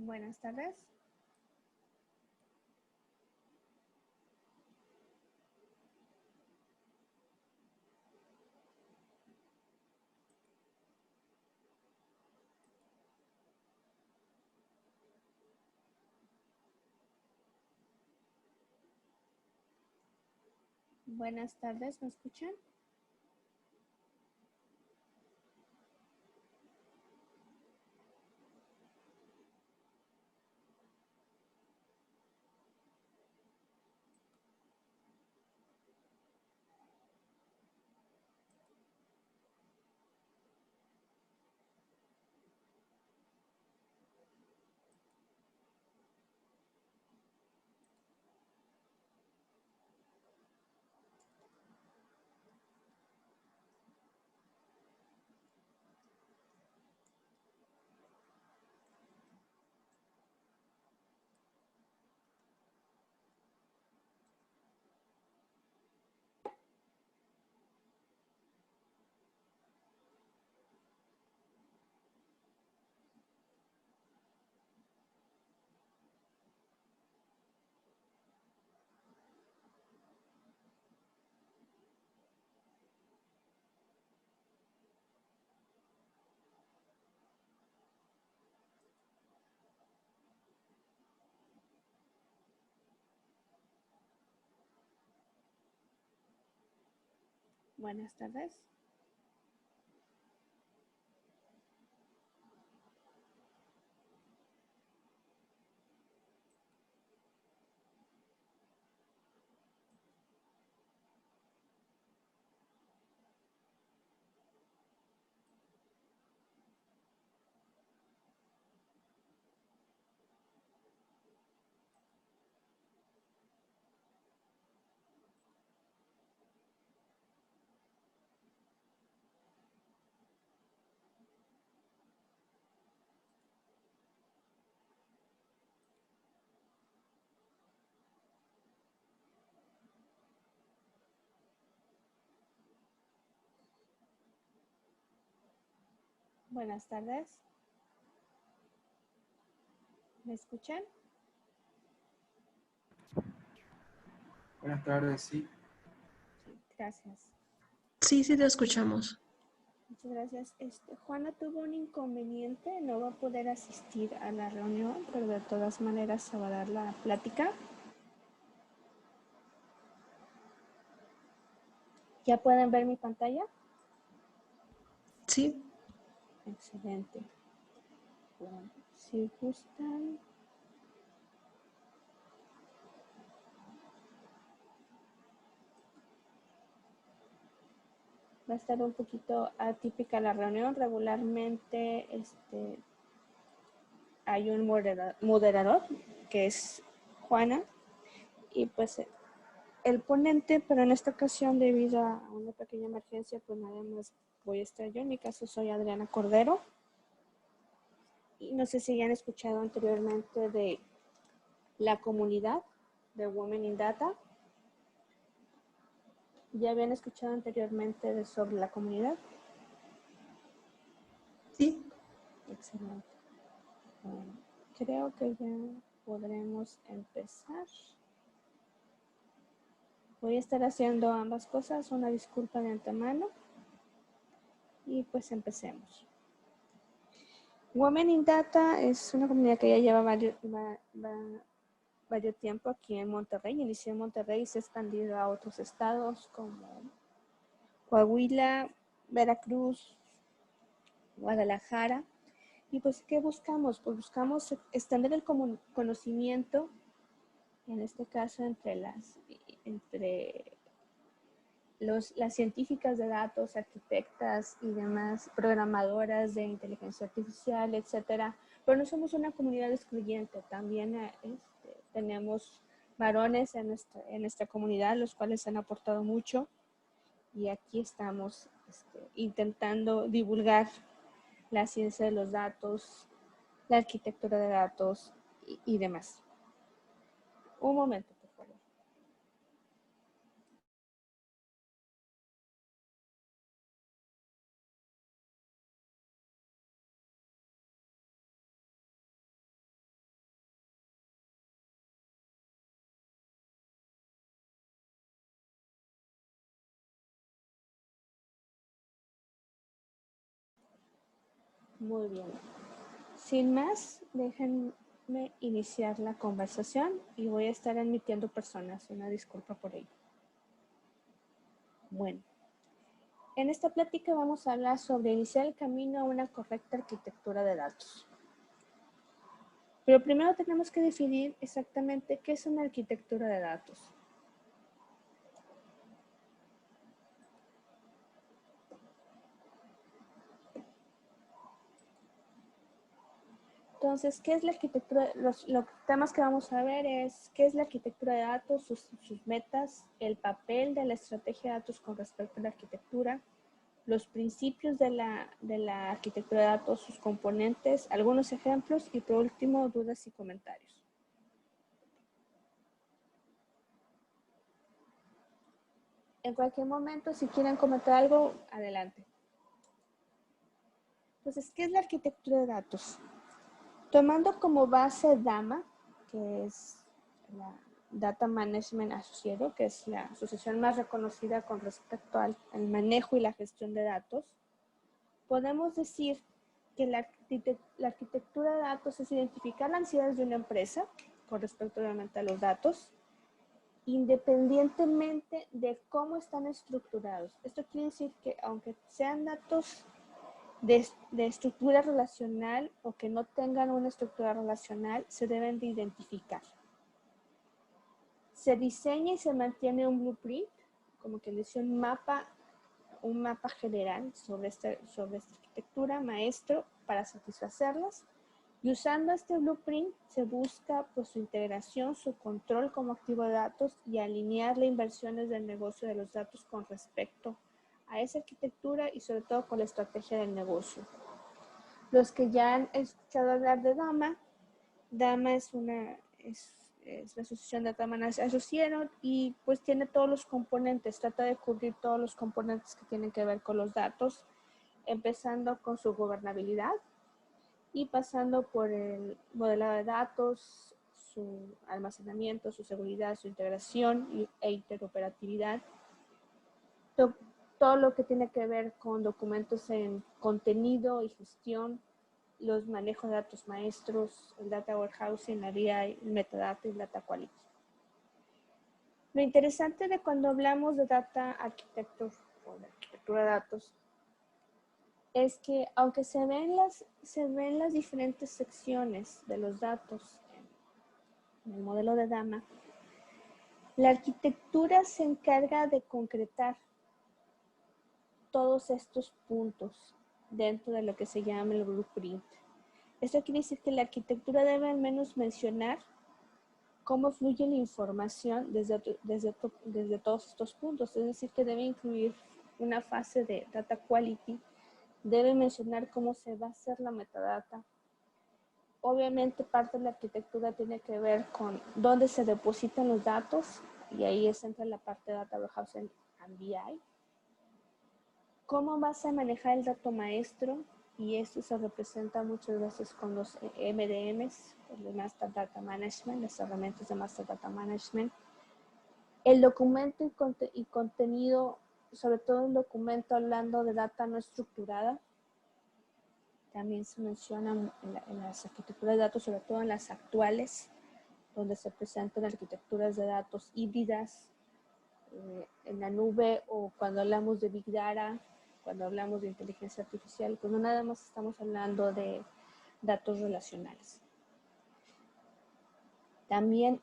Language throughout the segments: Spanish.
Buenas tardes. Buenas tardes, ¿me escuchan? Buenas tardes. Buenas tardes. ¿Me escuchan? Buenas tardes, sí. Sí, gracias. Sí, sí te escuchamos. Muchas gracias. Juana tuvo un inconveniente, no va a poder asistir a la reunión, pero de todas maneras se va a dar la plática. ¿Ya pueden ver mi pantalla? Sí. Excelente. Bueno, si gustan. Va a estar un poquito atípica la reunión. Regularmente hay un moderador que es Juana y pues el ponente, pero en esta ocasión debido a una pequeña emergencia pues nada más voy a estar yo. En mi caso soy Adriana Cordero y no sé si ya han escuchado anteriormente de la comunidad de Women in Data. ¿Ya habían escuchado anteriormente sobre la comunidad? Sí. Excelente. Bueno, creo que ya podremos empezar. Voy a estar haciendo ambas cosas, una disculpa de antemano. Y pues empecemos. Women in Data es una comunidad que ya lleva varios tiempo aquí en Monterrey. Inició en Monterrey y se ha expandido a otros estados como Coahuila, Veracruz, Guadalajara. Y pues, ¿qué buscamos? Pues buscamos extender el conocimiento, en este caso entre las científicas de datos, arquitectas y demás, programadoras de inteligencia artificial, etcétera. Pero no somos una comunidad excluyente, también tenemos varones en nuestra comunidad, los cuales han aportado mucho y aquí estamos intentando divulgar la ciencia de los datos, la arquitectura de datos y demás. Un momento. Muy bien. Sin más, déjenme iniciar la conversación y voy a estar admitiendo personas. Una disculpa por ello. Bueno, en esta plática vamos a hablar sobre iniciar el camino a una correcta arquitectura de datos. Pero primero tenemos que definir exactamente qué es una arquitectura de datos. Entonces, ¿qué es la arquitectura? Los temas que vamos a ver es qué es la arquitectura de datos, sus metas, el papel de la estrategia de datos con respecto a la arquitectura, los principios de la arquitectura de datos, sus componentes, algunos ejemplos y por último, dudas y comentarios. En cualquier momento, si quieren comentar algo, adelante. Entonces, ¿qué es la arquitectura de datos? Tomando como base DAMA, que es la Data Management Association, que es la asociación más reconocida con respecto al manejo y la gestión de datos, podemos decir que la arquitectura de datos es identificar las necesidades de una empresa con respecto obviamente a los datos, independientemente de cómo están estructurados. Esto quiere decir que aunque sean datos de estructura relacional o que no tengan una estructura relacional, se deben de identificar. Se diseña y se mantiene un blueprint, como que dice un mapa general sobre esta arquitectura maestro para satisfacerlas. Y usando este blueprint se busca pues, su integración, su control como activo de datos y alinear las inversiones del negocio de los datos con respecto a esa arquitectura y sobre todo con la estrategia del negocio. Los que ya han escuchado hablar de DAMA, DAMA es la asociación de Data Management Association y pues tiene todos los componentes, trata de cubrir todos los componentes que tienen que ver con los datos, empezando con su gobernabilidad y pasando por el modelado de datos, su almacenamiento, su seguridad, su integración e interoperatividad. Todo lo que tiene que ver con documentos en contenido y gestión, los manejos de datos maestros, el data warehousing, la BI, el metadata y el data quality. Lo interesante de cuando hablamos de data architecture o de arquitectura de datos es que aunque se ven las diferentes secciones de los datos en el modelo de DAMA, la arquitectura se encarga de concretar todos estos puntos dentro de lo que se llama el blueprint. Esto quiere decir que la arquitectura debe al menos mencionar cómo fluye la información desde todos estos puntos. Es decir, que debe incluir una fase de data quality, debe mencionar cómo se va a hacer la metadata. Obviamente parte de la arquitectura tiene que ver con dónde se depositan los datos y ahí entra la parte de data warehousing and BI. ¿Cómo vas a manejar el dato maestro? Y esto se representa muchas veces con los MDMs, el Master Data Management, las herramientas de Master Data Management. El documento y contenido, sobre todo el documento hablando de data no estructurada, también se menciona en las arquitecturas de datos, sobre todo en las actuales, donde se presentan arquitecturas de datos híbridas, en la nube o cuando hablamos de Big Data, cuando hablamos de inteligencia artificial, pues no nada más estamos hablando de datos relacionales. También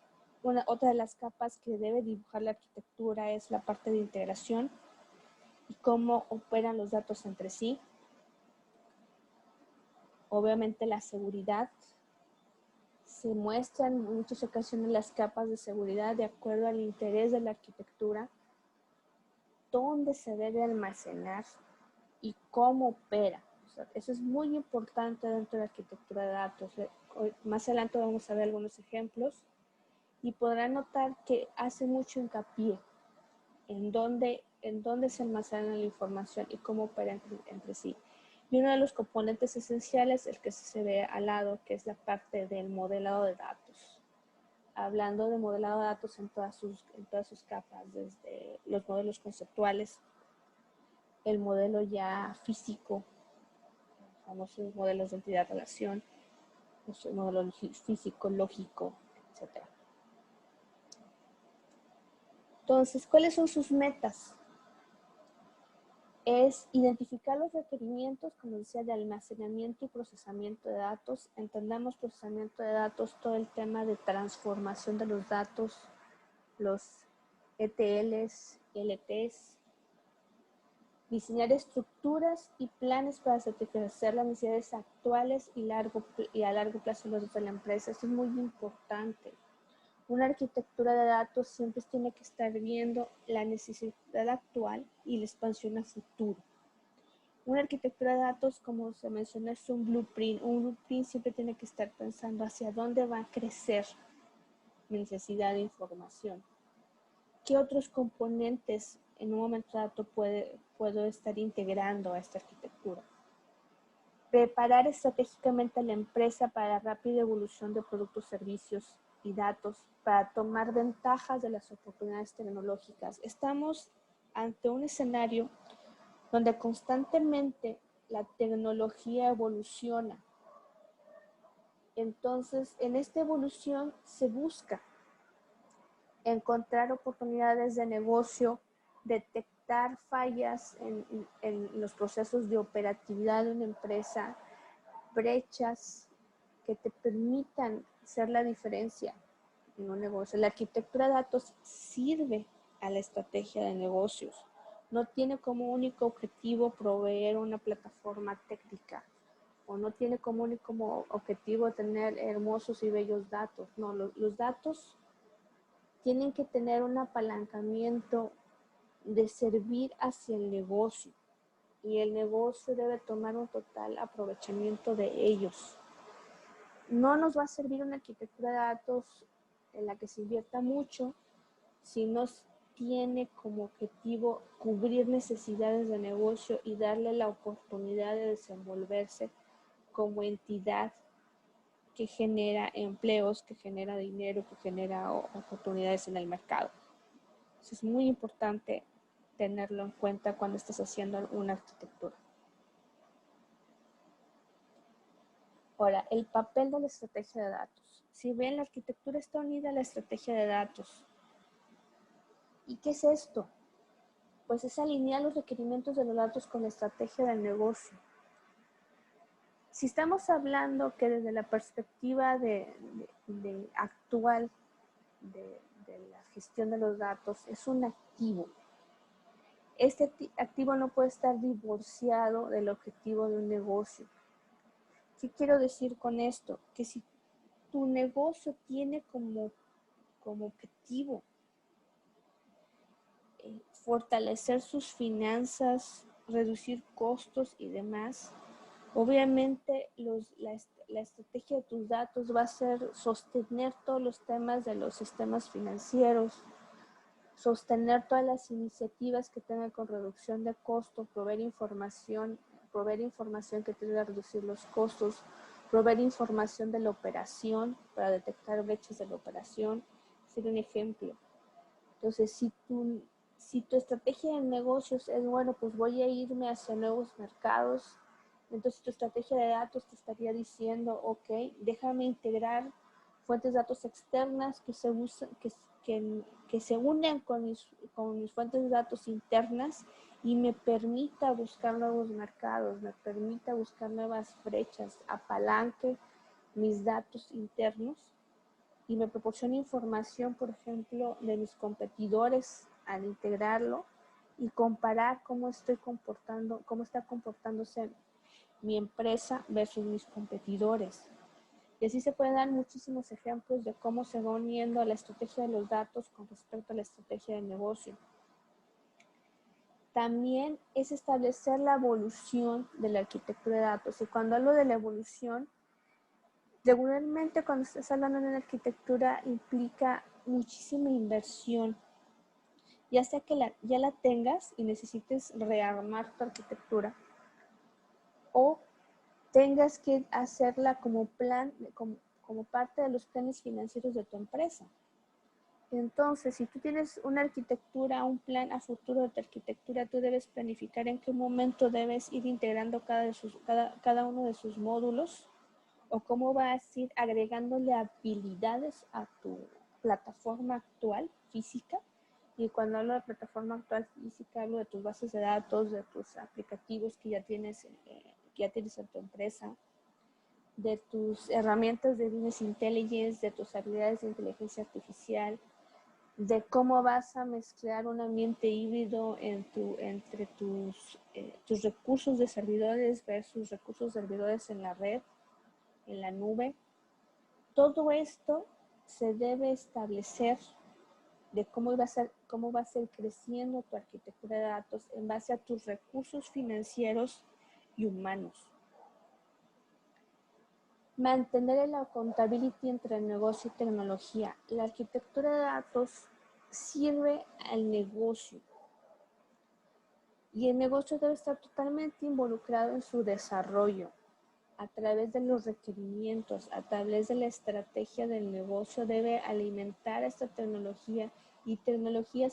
otra de las capas que debe dibujar la arquitectura es la parte de integración y cómo operan los datos entre sí. Obviamente la seguridad. Se muestran en muchas ocasiones las capas de seguridad de acuerdo al interés de la arquitectura, dónde se debe almacenar y cómo opera. O sea, eso es muy importante dentro de la arquitectura de datos. Más adelante vamos a ver algunos ejemplos y podrán notar que hace mucho hincapié en dónde se almacena la información y cómo opera entre sí. Y uno de los componentes esenciales, el que se ve al lado, que es la parte del modelado de datos. Hablando de modelado de datos en todas sus capas, desde los modelos conceptuales, el modelo ya físico, famosos modelos de entidad-relación, los modelos físico, lógico, etc. Entonces, ¿cuáles son sus metas? Es identificar los requerimientos, como decía, de almacenamiento y procesamiento de datos. Entendamos procesamiento de datos, todo el tema de transformación de los datos, los ETLs, LTs, diseñar estructuras y planes para satisfacer las necesidades actuales y a largo plazo de la empresa. Esto es muy importante. Una arquitectura de datos siempre tiene que estar viendo la necesidad actual y la expansión a futuro. Una arquitectura de datos, como se mencionó, es un blueprint. Un blueprint siempre tiene que estar pensando hacia dónde va a crecer mi necesidad de información. ¿Qué otros componentes en un momento dado puedo estar integrando a esta arquitectura? Preparar estratégicamente a la empresa para la rápida evolución de productos, servicios y datos para tomar ventajas de las oportunidades tecnológicas. Estamos ante un escenario donde constantemente la tecnología evoluciona. Entonces, en esta evolución se busca encontrar oportunidades de negocio, detectar fallas en los procesos de operatividad de una empresa, brechas que te permitan hacer la diferencia en un negocio. La arquitectura de datos sirve a la estrategia de negocios. No tiene como único objetivo proveer una plataforma técnica o no tiene como único objetivo tener hermosos y bellos datos. No, los datos tienen que tener un apalancamiento de servir hacia el negocio y el negocio debe tomar un total aprovechamiento de ellos. No nos va a servir una arquitectura de datos en la que se invierta mucho si no tiene como objetivo cubrir necesidades de negocio y darle la oportunidad de desenvolverse como entidad que genera empleos, que genera dinero, que genera oportunidades en el mercado. Eso es muy importante tenerlo en cuenta cuando estás haciendo una arquitectura. Ahora, el papel de la estrategia de datos. Si ven, la arquitectura está unida a la estrategia de datos. ¿Y qué es esto? Pues es alinear los requerimientos de los datos con la estrategia del negocio. Si estamos hablando que desde la perspectiva actual de la gestión de los datos es un activo, este activo no puede estar divorciado del objetivo de un negocio. ¿Qué quiero decir con esto? Que si tu negocio tiene como objetivo fortalecer sus finanzas, reducir costos y demás, obviamente la estrategia de tus datos va a ser sostener todos los temas de los sistemas financieros, sostener todas las iniciativas que tengan con reducción de costos, proveer información que te ayude a reducir los costos, proveer información de la operación para detectar brechas de la operación, ser un ejemplo. Entonces, si tu estrategia de negocios es, bueno, pues voy a irme hacia nuevos mercados, entonces tu estrategia de datos te estaría diciendo, ok, déjame integrar fuentes de datos externas que se unen con mis fuentes de datos internas y me permita buscar nuevos mercados, me permita buscar nuevas brechas, apalanque mis datos internos y me proporciona información, por ejemplo, de mis competidores al integrarlo y comparar cómo está comportándose mi empresa versus mis competidores. Y así se pueden dar muchísimos ejemplos de cómo se va uniendo la estrategia de los datos con respecto a la estrategia de negocio. También es establecer la evolución de la arquitectura de datos. Y cuando hablo de la evolución, regularmente cuando estás hablando de una arquitectura implica muchísima inversión. Ya sea que ya la tengas y necesites rearmar tu arquitectura o tengas que hacerla como plan, como parte de los planes financieros de tu empresa. Entonces, si tú tienes una arquitectura, un plan a futuro de tu arquitectura, tú debes planificar en qué momento debes ir integrando cada uno de sus módulos o cómo vas a ir agregándole habilidades a tu plataforma actual física. Y cuando hablo de plataforma actual física, hablo de tus bases de datos, de tus aplicativos que ya tienes en tu empresa, de tus herramientas de business intelligence, de tus habilidades de inteligencia artificial, de cómo vas a mezclar un ambiente híbrido entre tus recursos de servidores versus recursos de servidores en la red, en la nube. Todo esto se debe establecer de cómo va a ser creciendo tu arquitectura de datos en base a tus recursos financieros y humanos. Mantener el accountability entre negocio y tecnología. La arquitectura de datos sirve al negocio y el negocio debe estar totalmente involucrado en su desarrollo a través de los requerimientos, a través de la estrategia del negocio. Debe alimentar esta tecnología y tecnología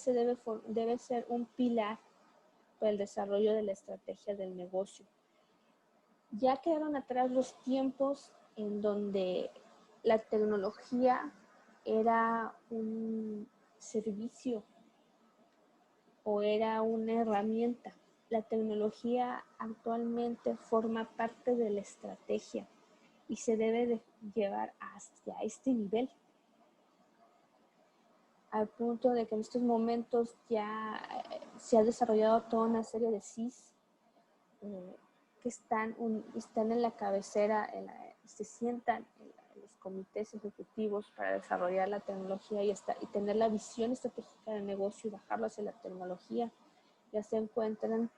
debe ser un pilar para el desarrollo de la estrategia del negocio. Ya quedaron atrás los tiempos en donde la tecnología era un servicio o era una herramienta. La tecnología actualmente forma parte de la estrategia y se debe de llevar hacia este nivel. Al punto de que en estos momentos ya se ha desarrollado toda una serie de CIS que están en la cabecera, se sientan en los comités ejecutivos para desarrollar la tecnología y tener la visión estratégica del negocio y bajarlo hacia la tecnología. Ya se encuentran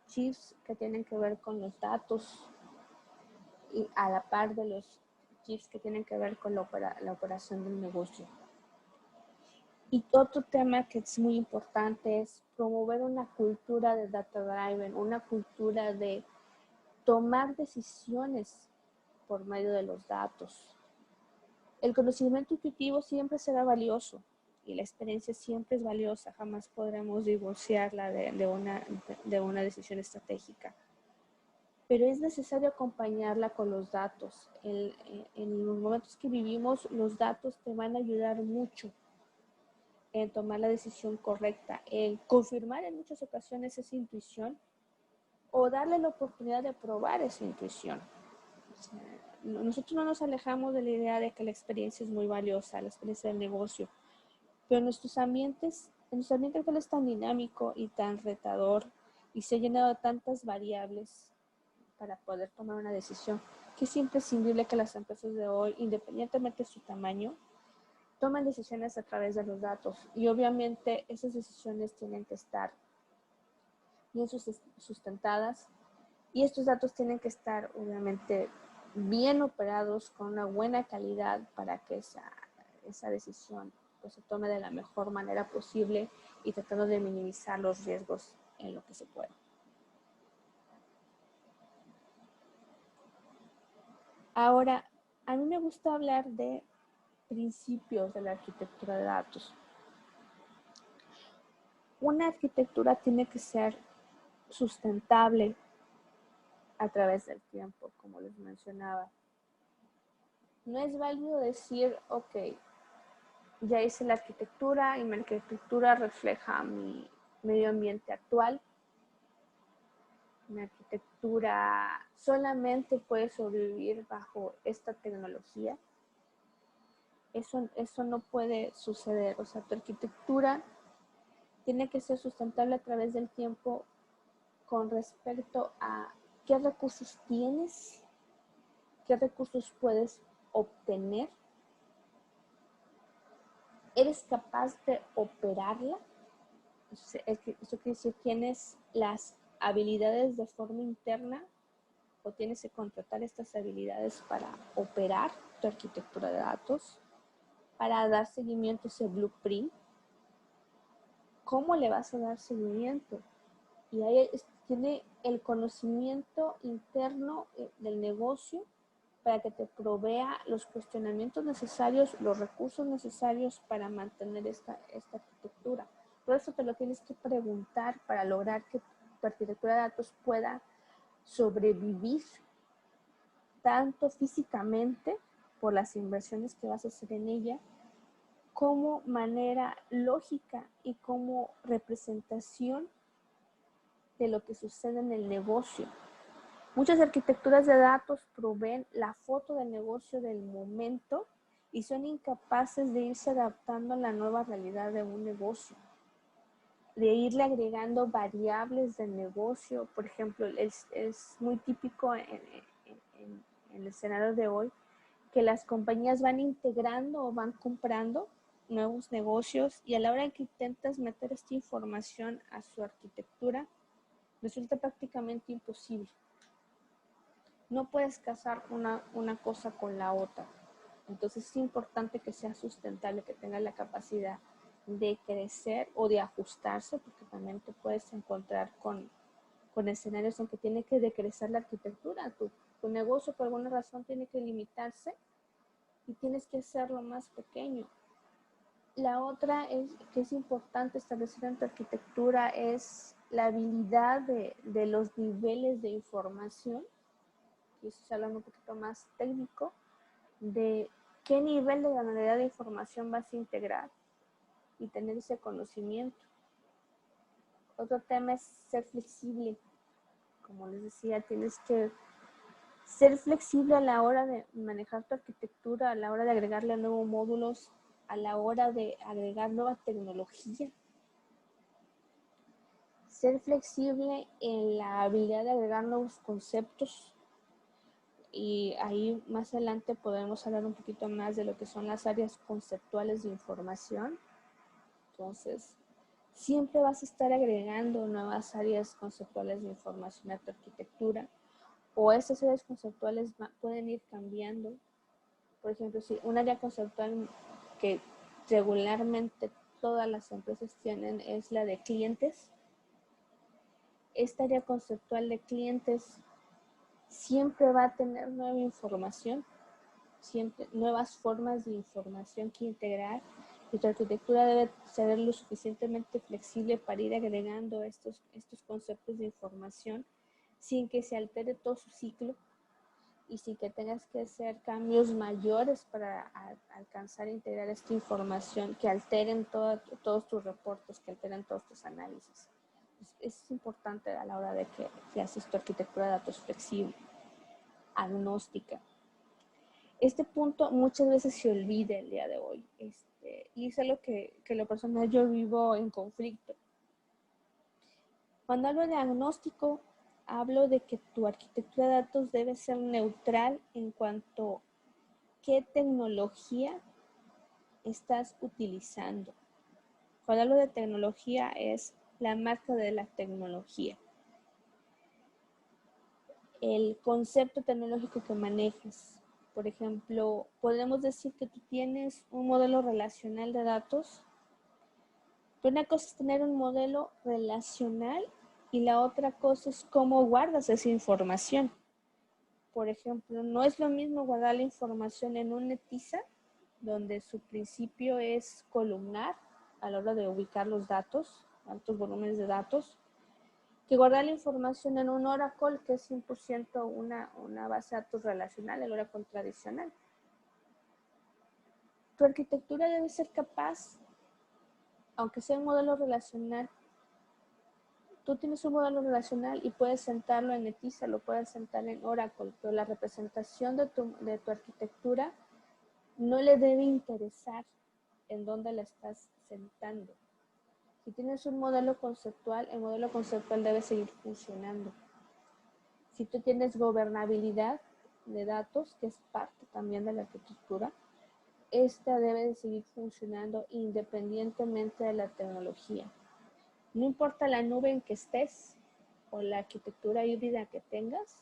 chiefs que tienen que ver con los datos y a la par de los chiefs que tienen que ver con la operación del negocio. Y otro tema que es muy importante es promover una cultura de data driven, una cultura de tomar decisiones por medio de los datos. El conocimiento intuitivo siempre será valioso y la experiencia siempre es valiosa, jamás podremos divorciarla de una decisión estratégica. Pero es necesario acompañarla con los datos. En los momentos que vivimos, los datos te van a ayudar mucho en tomar la decisión correcta, en confirmar en muchas ocasiones esa intuición o darle la oportunidad de probar esa intuición. O sea, nosotros no nos alejamos de la idea de que la experiencia es muy valiosa, la experiencia del negocio, pero en nuestro ambiente actual es tan dinámico y tan retador y se ha llenado de tantas variables para poder tomar una decisión que es imprescindible que las empresas de hoy, independientemente de su tamaño, toman decisiones a través de los datos y obviamente esas decisiones tienen que estar bien sustentadas y estos datos tienen que estar obviamente bien operados con una buena calidad para que esa decisión pues, se tome de la mejor manera posible y tratando de minimizar los riesgos en lo que se pueda. Ahora, a mí me gusta hablar de principios de la arquitectura de datos. Una arquitectura tiene que ser sustentable a través del tiempo, como les mencionaba. No es válido decir, ok, ya hice la arquitectura y mi arquitectura refleja mi medio ambiente actual. Mi arquitectura solamente puede sobrevivir bajo esta tecnología. Eso no puede suceder. O sea, tu arquitectura tiene que ser sustentable a través del tiempo con respecto a qué recursos tienes, qué recursos puedes obtener, eres capaz de operarla. Eso quiere decir, tienes las habilidades de forma interna o tienes que contratar estas habilidades para operar tu arquitectura de datos, para dar seguimiento a ese blueprint. ¿Cómo le vas a dar seguimiento? Y ahí tiene el conocimiento interno del negocio para que te provea los cuestionamientos necesarios, los recursos necesarios para mantener esta arquitectura. Por eso te lo tienes que preguntar para lograr que tu arquitectura de datos pueda sobrevivir tanto físicamente por las inversiones que vas a hacer en ella, como manera lógica y como representación de lo que sucede en el negocio. Muchas arquitecturas de datos proveen la foto del negocio del momento y son incapaces de irse adaptando a la nueva realidad de un negocio, de irle agregando variables del negocio. Por ejemplo, es muy típico en el escenario de hoy que las compañías van integrando o van comprando nuevos negocios, y a la hora que intentas meter esta información a su arquitectura, resulta prácticamente imposible. No puedes casar una cosa con la otra. Entonces es importante que sea sustentable, que tenga la capacidad de crecer o de ajustarse, porque también te puedes encontrar con escenarios en que tiene que decrecer la arquitectura. Tu negocio por alguna razón tiene que limitarse y tienes que hacerlo más pequeño. La otra que es importante establecer en tu arquitectura es la habilidad de los niveles de información, y eso es hablando un poquito más técnico, de qué nivel de granularidad de información vas a integrar y tener ese conocimiento. Otro tema es ser flexible. Como les decía, tienes que ser flexible a la hora de manejar tu arquitectura, a la hora de agregarle nuevos módulos, a la hora de agregar nueva tecnología. Ser flexible en la habilidad de agregar nuevos conceptos. Y ahí más adelante podemos hablar un poquito más de lo que son las áreas conceptuales de información. Entonces, siempre vas a estar agregando nuevas áreas conceptuales de información a tu arquitectura, o esas áreas conceptuales pueden ir cambiando. Por ejemplo, si un área conceptual que regularmente todas las empresas tienen es la de clientes, esta área conceptual de clientes siempre va a tener nueva información, siempre nuevas formas de información que integrar, y tu arquitectura debe ser lo suficientemente flexible para ir agregando estos conceptos de información sin que se altere todo su ciclo y sin que tengas que hacer cambios mayores para alcanzar e integrar esta información que alteren todos tus reportes, que alteren todos tus análisis. Es importante a la hora de que haces tu arquitectura de datos flexible, agnóstica. Este punto muchas veces se olvida el día de hoy, y es algo que lo personal yo vivo en conflicto. Cuando hablo de agnóstico, hablo de que tu arquitectura de datos debe ser neutral en cuanto a qué tecnología estás utilizando. Cuando hablo de tecnología es la marca de la tecnología, el concepto tecnológico que manejes. Por ejemplo, podemos decir que tú tienes un modelo relacional de datos, pero una cosa es tener un modelo relacional y la otra cosa es cómo guardas esa información. Por ejemplo, no es lo mismo guardar la información en un Netezza, donde su principio es columnar a la hora de ubicar los datos, altos volúmenes de datos, que guardar la información en un Oracle, que es 100% una base de datos relacional, el Oracle tradicional. Tu arquitectura debe ser capaz, aunque sea un modelo relacional, tú tienes un modelo relacional y puedes sentarlo en Netezza, lo puedes sentar en Oracle, pero la representación de tu arquitectura no le debe interesar en dónde la estás sentando. Si tienes un modelo conceptual, el modelo conceptual debe seguir funcionando. Si tú tienes gobernabilidad de datos, que es parte también de la arquitectura, esta debe de seguir funcionando independientemente de la tecnología. No importa la nube en que estés o la arquitectura híbrida que tengas,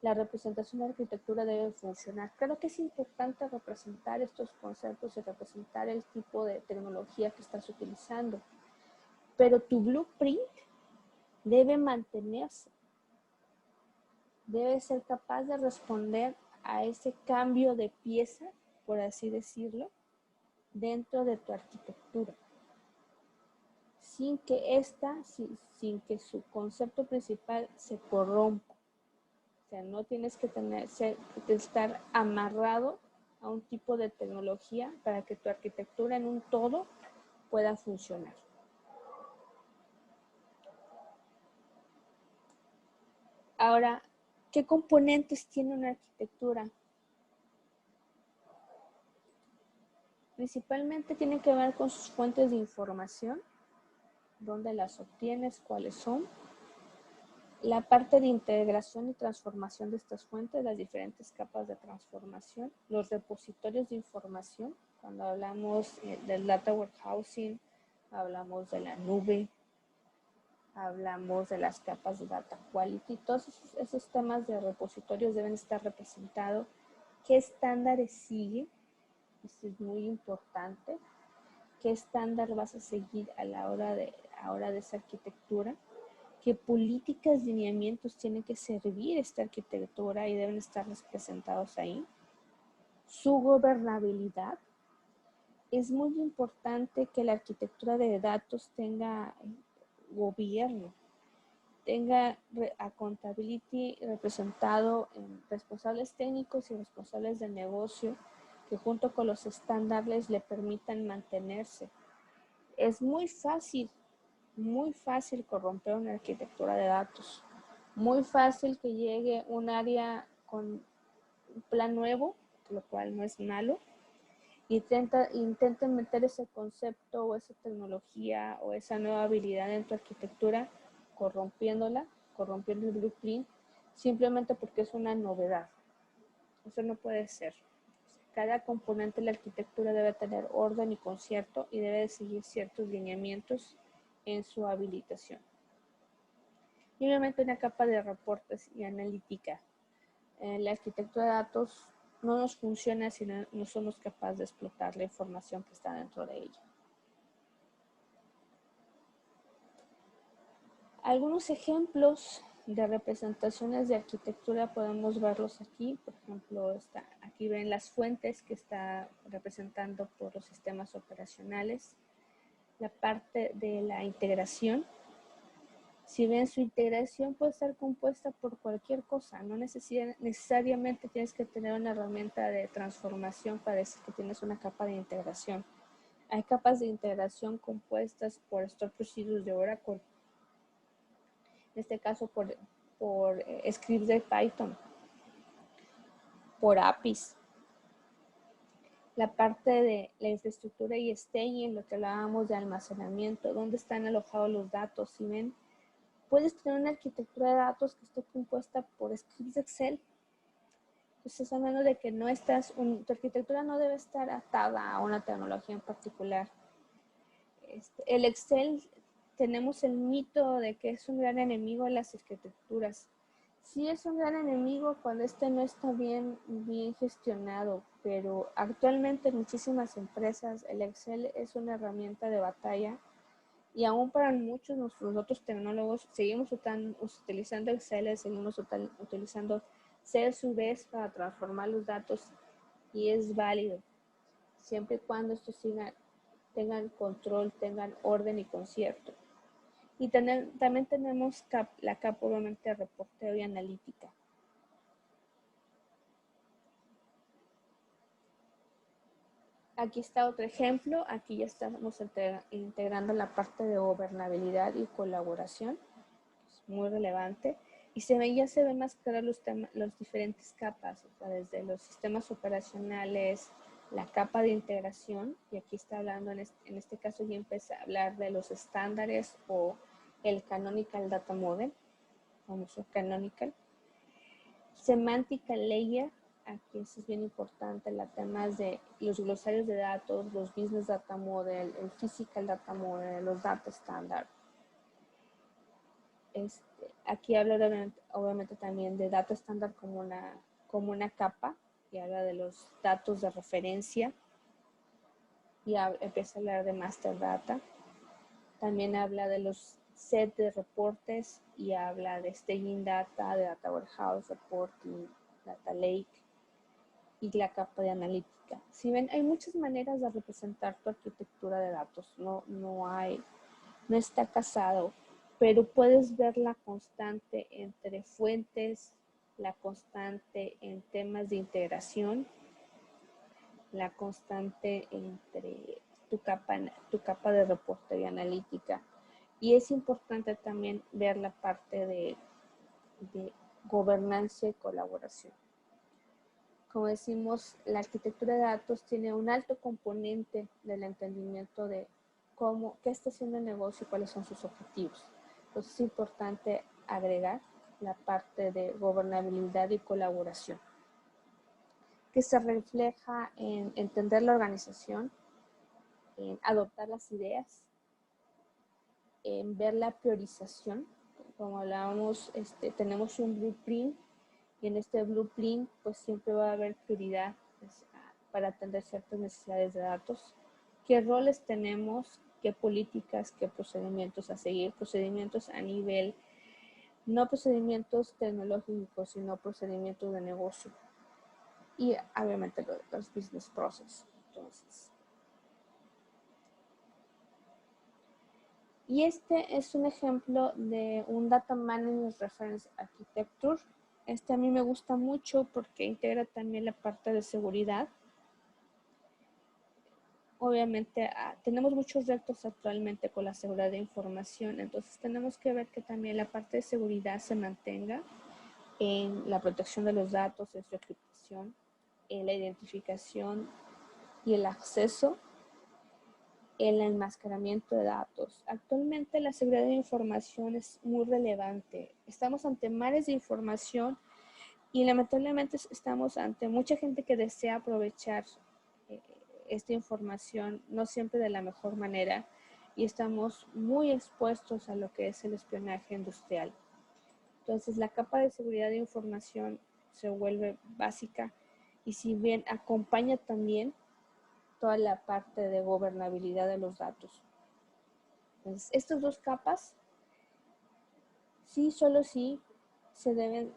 la representación de la arquitectura debe funcionar. Claro que es importante representar estos conceptos y representar el tipo de tecnología que estás utilizando, pero tu blueprint debe mantenerse. Debe ser capaz de responder a ese cambio de pieza, por así decirlo, dentro de tu arquitectura, sin que sin que su concepto principal se corrompa. O sea, no tienes que estar amarrado a un tipo de tecnología para que tu arquitectura en un todo pueda funcionar. Ahora, ¿qué componentes tiene una arquitectura? Principalmente tiene que ver con sus fuentes de información, dónde las obtienes, cuáles son, la parte de integración y transformación de estas fuentes, las diferentes capas de transformación, los repositorios de información, cuando hablamos del data warehousing, hablamos de la nube, hablamos de las capas de data quality, todos esos temas de repositorios deben estar representados. ¿Qué estándares sigue? Esto es muy importante. ¿Qué estándar vas a seguir a la hora de esa arquitectura? ¿Qué políticas, lineamientos tiene que servir esta arquitectura y deben estar representados ahí? Su gobernabilidad. Es muy importante que la arquitectura de datos tenga gobierno, tenga accountability representado en responsables técnicos y responsables de negocio que junto con los estándares le permitan mantenerse. Es muy fácil corromper una arquitectura de datos. Muy fácil que llegue un área con un plan nuevo, lo cual no es malo, y intenten meter ese concepto o esa tecnología o esa nueva habilidad en tu arquitectura, corrompiendo el blueprint, simplemente porque es una novedad. Eso no puede ser. Cada componente de la arquitectura debe tener orden y concierto y debe seguir ciertos lineamientos en su habilitación. Y obviamente una capa de reportes y analítica. La arquitectura de datos no nos funciona si no somos capaces de explotar la información que está dentro de ella. Algunos ejemplos de representaciones de arquitectura podemos verlos aquí. Por ejemplo, aquí ven las fuentes que está representando por los sistemas operacionales. La parte de la integración. Si ven, su integración puede estar compuesta por cualquier cosa. No necesariamente tienes que tener una herramienta de transformación para decir que tienes una capa de integración. Hay capas de integración compuestas por Store Procedures de Oracle. En este caso por scripts de Python, por APIs. La parte de la infraestructura y staging, lo que hablábamos de almacenamiento, dónde están alojados los datos. Si ven, puedes tener una arquitectura de datos que esté compuesta por scripts de Excel. Entonces, hablando de que tu arquitectura no debe estar atada a una tecnología en particular. El Excel, tenemos el mito de que es un gran enemigo de las arquitecturas. Sí es un gran enemigo cuando no está bien gestionado, pero actualmente en muchísimas empresas el Excel es una herramienta de batalla y aún para muchos nosotros otros tecnólogos seguimos utilizando Excel, seguimos utilizando CSVs para transformar los datos y es válido, siempre y cuando estos tengan control, tengan orden y concierto. Y también tenemos la capa obviamente de reporteo y analítica. Aquí está otro ejemplo. Aquí ya estamos integrando la parte de gobernabilidad y colaboración. Es muy relevante. Y ya se ven más claros los diferentes capas, o sea, desde los sistemas operacionales, la capa de integración, y aquí está hablando, en este caso ya empieza a hablar de los estándares o el Canonical Data Model, famoso Canonical. Semantical Layer, aquí eso es bien importante, los temas de los glosarios de datos, los Business Data Model, el Physical Data Model, los Data Standard. Aquí habla obviamente también de Data Standard como una capa, y habla de los datos de referencia, y empieza a hablar de Master Data. También habla de los set de reportes y habla de staging data, de data warehouse, reporting, data lake. y la capa de analítica. Si ven, hay muchas maneras de representar tu arquitectura de datos. No está casado, pero puedes ver la constante entre fuentes, la constante en temas de integración, la constante entre tu capa de reportería analítica. Y es importante también ver la parte de gobernanza y colaboración. Como decimos, la arquitectura de datos tiene un alto componente del entendimiento de qué está haciendo el negocio y cuáles son sus objetivos. Entonces es importante agregar la parte de gobernabilidad y colaboración, que se refleja en entender la organización, en adoptar las ideas, en ver la priorización. Como hablábamos, tenemos un blueprint y en este blueprint pues siempre va a haber prioridad para atender ciertas necesidades de datos. ¿Qué roles tenemos? ¿Qué políticas? ¿Qué procedimientos a seguir? Procedimientos a nivel, no procedimientos tecnológicos, sino procedimientos de negocio. Y obviamente los business process. Entonces, y este es un ejemplo de un Data Management Reference Architecture. A mí me gusta mucho porque integra también la parte de seguridad. Obviamente tenemos muchos retos actualmente con la seguridad de información, entonces tenemos que ver que también la parte de seguridad se mantenga en la protección de los datos, en su encriptación, en la identificación y el acceso, el enmascaramiento de datos. Actualmente la seguridad de información es muy relevante. Estamos ante mares de información y lamentablemente estamos ante mucha gente que desea aprovechar esta información, no siempre de la mejor manera, y estamos muy expuestos a lo que es el espionaje industrial. Entonces la capa de seguridad de información se vuelve básica y si bien acompaña también toda la parte de gobernabilidad de los datos. Entonces, estas dos capas, sí, solo sí,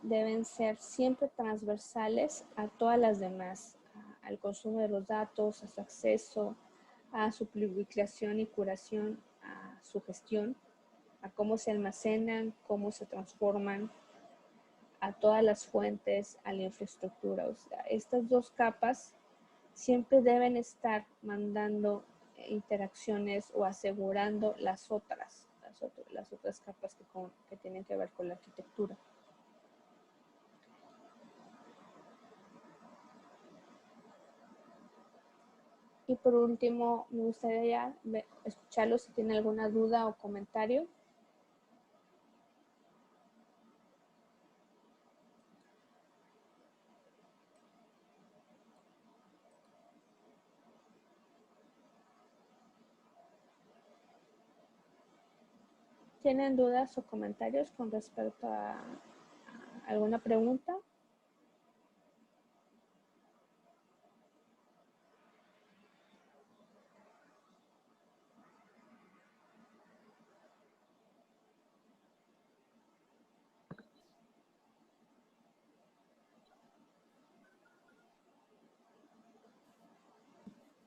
deben ser siempre transversales a todas las demás, al consumo de los datos, a su acceso, a su publicación y curación, a su gestión, a cómo se almacenan, cómo se transforman, a todas las fuentes, a la infraestructura. O sea, estas dos capas siempre deben estar mandando interacciones o asegurando las otras capas que tienen que ver con la arquitectura. Y por último, me gustaría escucharlo si tiene alguna duda o comentario. ¿Tienen dudas o comentarios con respecto a alguna pregunta?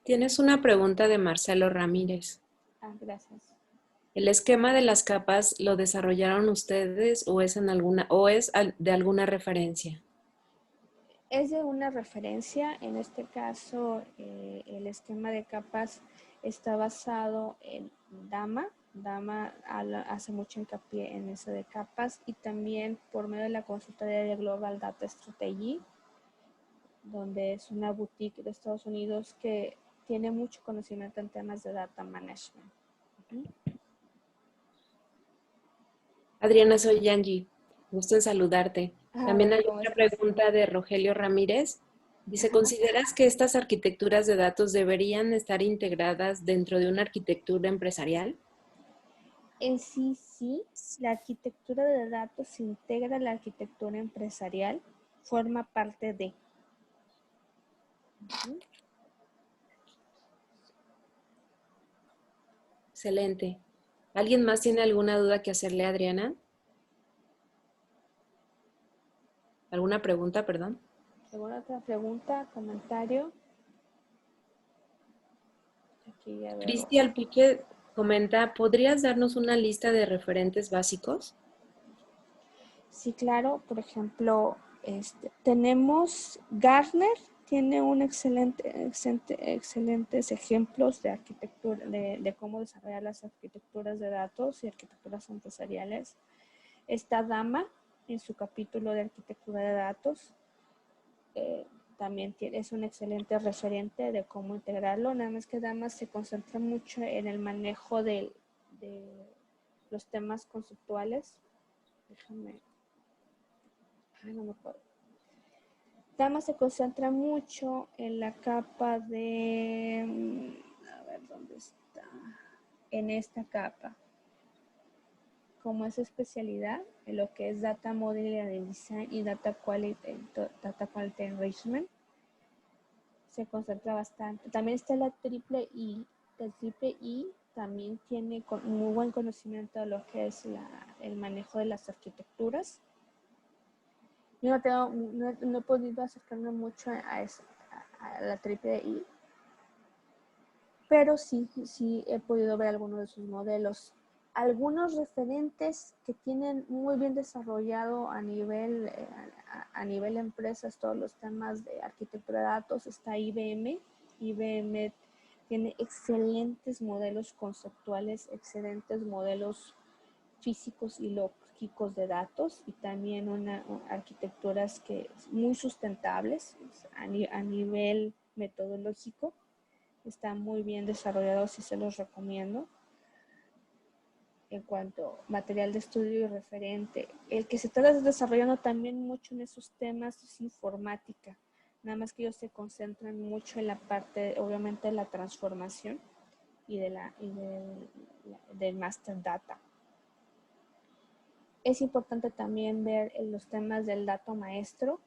Tienes una pregunta de Marcelo Ramírez. Gracias. ¿El esquema de las capas lo desarrollaron ustedes o es de alguna referencia? Es de una referencia, en este caso el esquema de capas está basado en DAMA. DAMA hace mucho hincapié en eso de capas y también por medio de la consultoría de Global Data Strategy, donde es una boutique de Estados Unidos que tiene mucho conocimiento en temas de data management. Adriana, soy Angie. Gusto en saludarte. También hay otra pregunta de Rogelio Ramírez. Dice, ¿consideras que estas arquitecturas de datos deberían estar integradas dentro de una arquitectura empresarial? En sí, la arquitectura de datos se integra a la arquitectura empresarial, forma parte de. Excelente. ¿Alguien más tiene alguna duda que hacerle a Adriana? ¿Alguna pregunta, perdón? ¿Alguna otra pregunta, comentario? Aquí ya veo. Cristian Pique comenta, ¿podrías darnos una lista de referentes básicos? Sí, claro. Por ejemplo, tenemos Gartner, tiene un excelentes ejemplos de arquitectura, de cómo desarrollar las arquitecturas de datos y arquitecturas empresariales. Está Dama en su capítulo de arquitectura de datos. También es un excelente referente de cómo integrarlo, nada más que Dama se concentra mucho en el manejo de los temas conceptuales. Déjame, no me puedo. Dama se concentra mucho en la capa de, a ver, ¿dónde está? En esta capa. Como es especialidad en lo que es Data Modeling and Design y Data Quality Enrichment, se concentra bastante. También está la triple I. La triple I también tiene muy buen conocimiento de lo que es el manejo de las arquitecturas. Yo no he podido acercarme mucho a la triple I, pero sí he podido ver algunos de sus modelos. Algunos referentes que tienen muy bien desarrollado a nivel empresas todos los temas de arquitectura de datos está IBM. IBM tiene excelentes modelos conceptuales, excelentes modelos físicos y lógicos de datos y también arquitecturas que muy sustentables a nivel metodológico. Están muy bien desarrollados y se los recomiendo. En cuanto a material de estudio y referente, el que se está desarrollando también mucho en esos temas es informática, nada más que ellos se concentran mucho en la parte, obviamente, de la transformación y del master data. Es importante también ver los temas del dato maestro.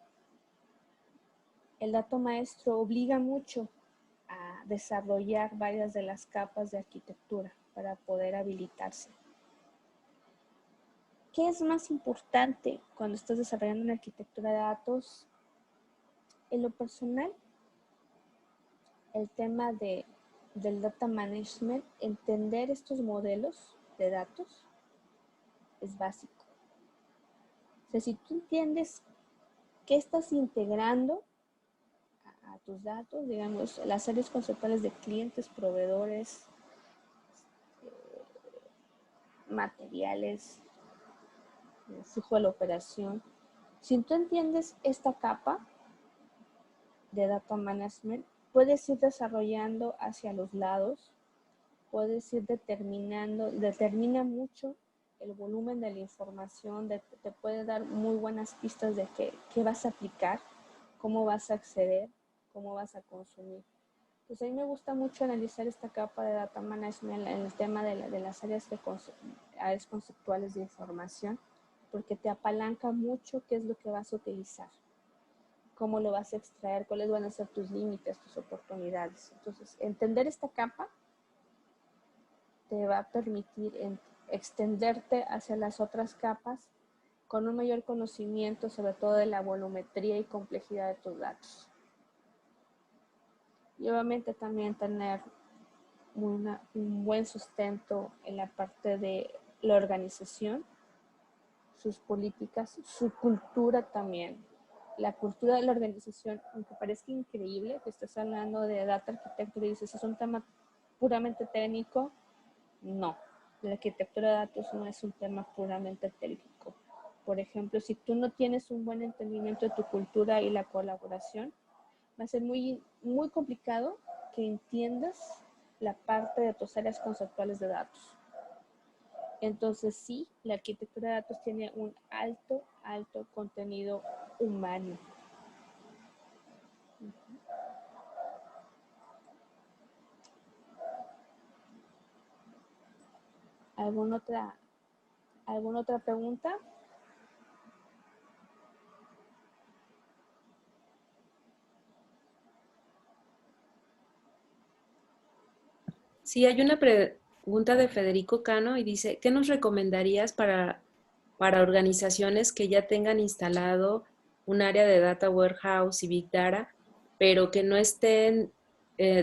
El dato maestro obliga mucho a desarrollar varias de las capas de arquitectura para poder habilitarse. ¿Qué es más importante cuando estás desarrollando una arquitectura de datos? En lo personal, el tema del data management, entender estos modelos de datos es básico. O sea, si tú entiendes qué estás integrando a tus datos, digamos, las áreas conceptuales de clientes, proveedores, materiales, el flujo de la operación. Si tú entiendes esta capa de data management, puedes ir desarrollando hacia los lados, puedes ir determina mucho el volumen de la información, te puede dar muy buenas pistas de qué vas a aplicar, cómo vas a acceder, cómo vas a consumir. Pues a mí me gusta mucho analizar esta capa de data management en el tema de las áreas conceptuales de información, porque te apalanca mucho qué es lo que vas a utilizar, cómo lo vas a extraer, cuáles van a ser tus límites, tus oportunidades. Entonces, entender esta capa te va a permitir extenderte hacia las otras capas con un mayor conocimiento, sobre todo de la volumetría y complejidad de tus datos. Y obviamente también tener un buen sustento en la parte de la organización, sus políticas, su cultura también. La cultura de la organización, aunque parezca increíble que estés hablando de data architecture y dices, es un tema puramente técnico, no. La arquitectura de datos no es un tema puramente técnico. Por ejemplo, si tú no tienes un buen entendimiento de tu cultura y la colaboración, va a ser muy, muy complicado que entiendas la parte de tus áreas conceptuales de datos. Entonces sí, la arquitectura de datos tiene un alto contenido humano. ¿Alguna otra pregunta? Sí, hay una pregunta de Federico Cano y dice, ¿qué nos recomendarías para organizaciones que ya tengan instalado un área de Data Warehouse y Big Data, pero que no estén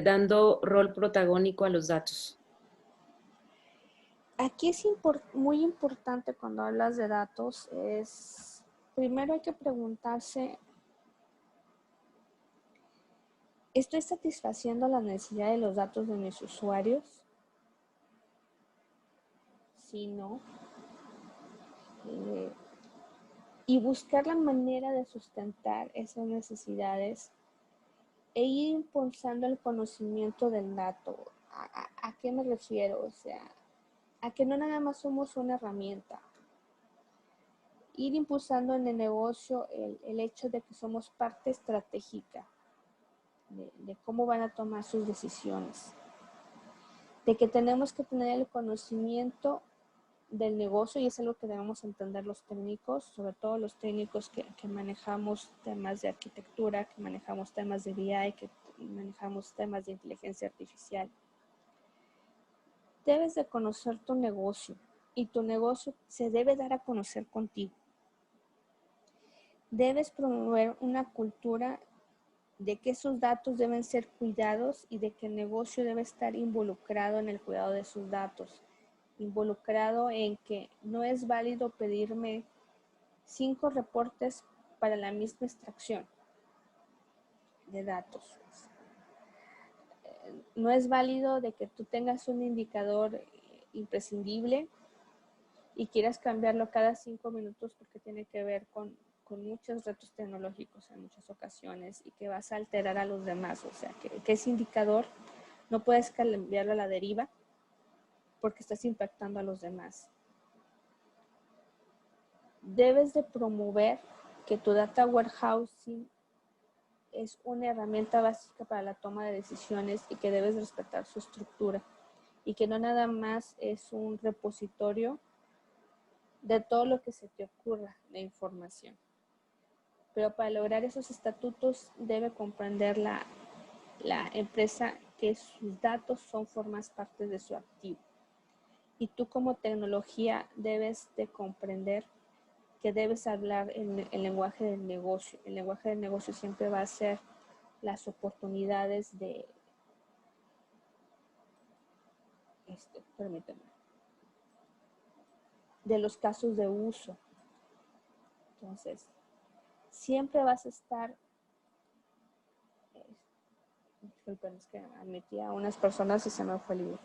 dando rol protagónico a los datos? Aquí es muy importante cuando hablas de datos, primero hay que preguntarse, ¿estoy satisfaciendo la necesidad de los datos de mis usuarios? Si no, y buscar la manera de sustentar esas necesidades e ir impulsando el conocimiento del dato. ¿A qué me refiero? O sea, a que no nada más somos una herramienta. Ir impulsando en el negocio el hecho de que somos parte estratégica de cómo van a tomar sus decisiones. De que tenemos que tener el conocimiento del negocio, y es algo que debemos entender los técnicos, sobre todo los técnicos que manejamos temas de arquitectura, que manejamos temas de BI, que manejamos temas de inteligencia artificial. Debes de conocer tu negocio y tu negocio se debe dar a conocer contigo. Debes promover una cultura de que esos datos deben ser cuidados y de que el negocio debe estar involucrado en el cuidado de sus datos. Involucrado en que no es válido pedirme 5 reportes para la misma extracción de datos. No es válido de que tú tengas un indicador imprescindible y quieras cambiarlo cada 5 minutos porque tiene que ver con muchos retos tecnológicos en muchas ocasiones y que vas a alterar a los demás. O sea, que ese indicador no puedes cambiarlo a la deriva porque estás impactando a los demás. Debes de promover que tu data warehousing es una herramienta básica para la toma de decisiones y que debes respetar su estructura y que no nada más es un repositorio de todo lo que se te ocurra de información. Pero para lograr esos estatutos debe comprender la empresa que sus datos forman parte de su activo. Y tú como tecnología debes de comprender que debes hablar en el lenguaje del negocio. El lenguaje del negocio siempre va a ser las oportunidades de los casos de uso. Entonces, siempre vas a estar, disculpen, es que admití a unas personas y se me fue el libro.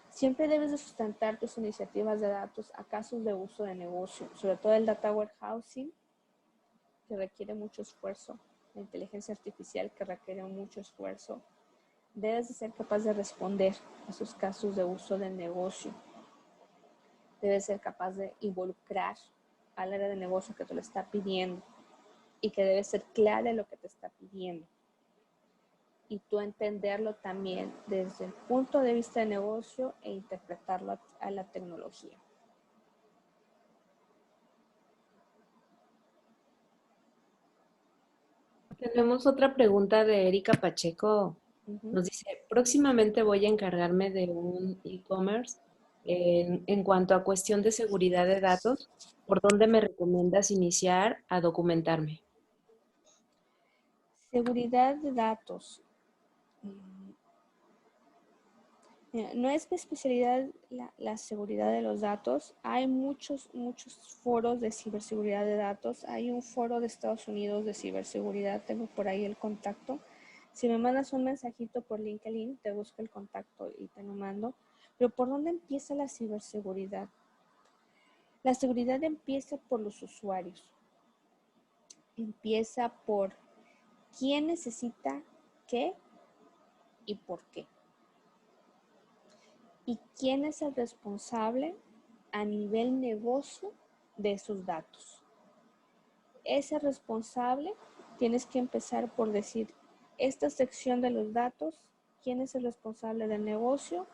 Siempre debes de sustentar tus iniciativas de datos a casos de uso de negocio, sobre todo el data warehousing, que requiere mucho esfuerzo, la inteligencia artificial, que requiere mucho esfuerzo. Debes de ser capaz de responder a esos casos de uso de negocio. Debes ser capaz de involucrar al área de negocio que te lo está pidiendo y que debe ser clara en lo que te está pidiendo. Y tú entenderlo también desde el punto de vista de negocio e interpretarlo a la tecnología. Tenemos otra pregunta de Erika Pacheco. Nos dice, próximamente voy a encargarme de un e-commerce. En cuanto a cuestión de seguridad de datos, ¿por dónde me recomiendas iniciar a documentarme? Seguridad de datos. No es mi especialidad la seguridad de los datos. Hay muchos foros de ciberseguridad de datos. Hay un foro de Estados Unidos de ciberseguridad. Tengo por ahí el contacto. Si me mandas un mensajito por LinkedIn, te busco el contacto y te lo mando. Pero ¿por dónde empieza la ciberseguridad? La seguridad empieza por los usuarios. Empieza por quién necesita qué y por qué. ¿Y quién es el responsable a nivel negocio de esos datos? Ese responsable tienes que empezar por decir, esta sección de los datos, ¿quién es el responsable del negocio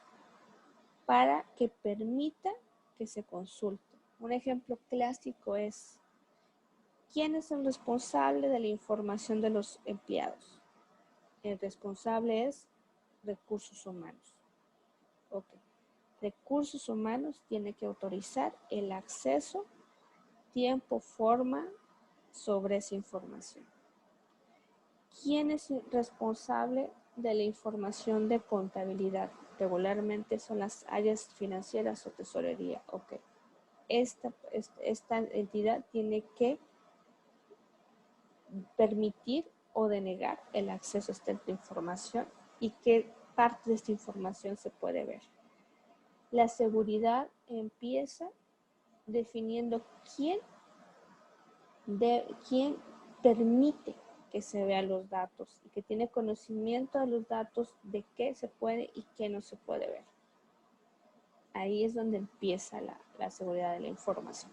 para que permita que se consulte? Un ejemplo clásico es, ¿quién es el responsable de la información de los empleados? El responsable es recursos humanos. Ok. Recursos humanos tiene que autorizar el acceso, tiempo, forma sobre esa información. ¿Quién es responsable de la información de contabilidad? Regularmente son las áreas financieras o tesorería. Ok. Esta entidad tiene que permitir o denegar el acceso a esta información y qué parte de esta información se puede ver. La seguridad empieza definiendo quién permite que se vean los datos y que tiene conocimiento de los datos de qué se puede y qué no se puede ver. Ahí es donde empieza la seguridad de la información.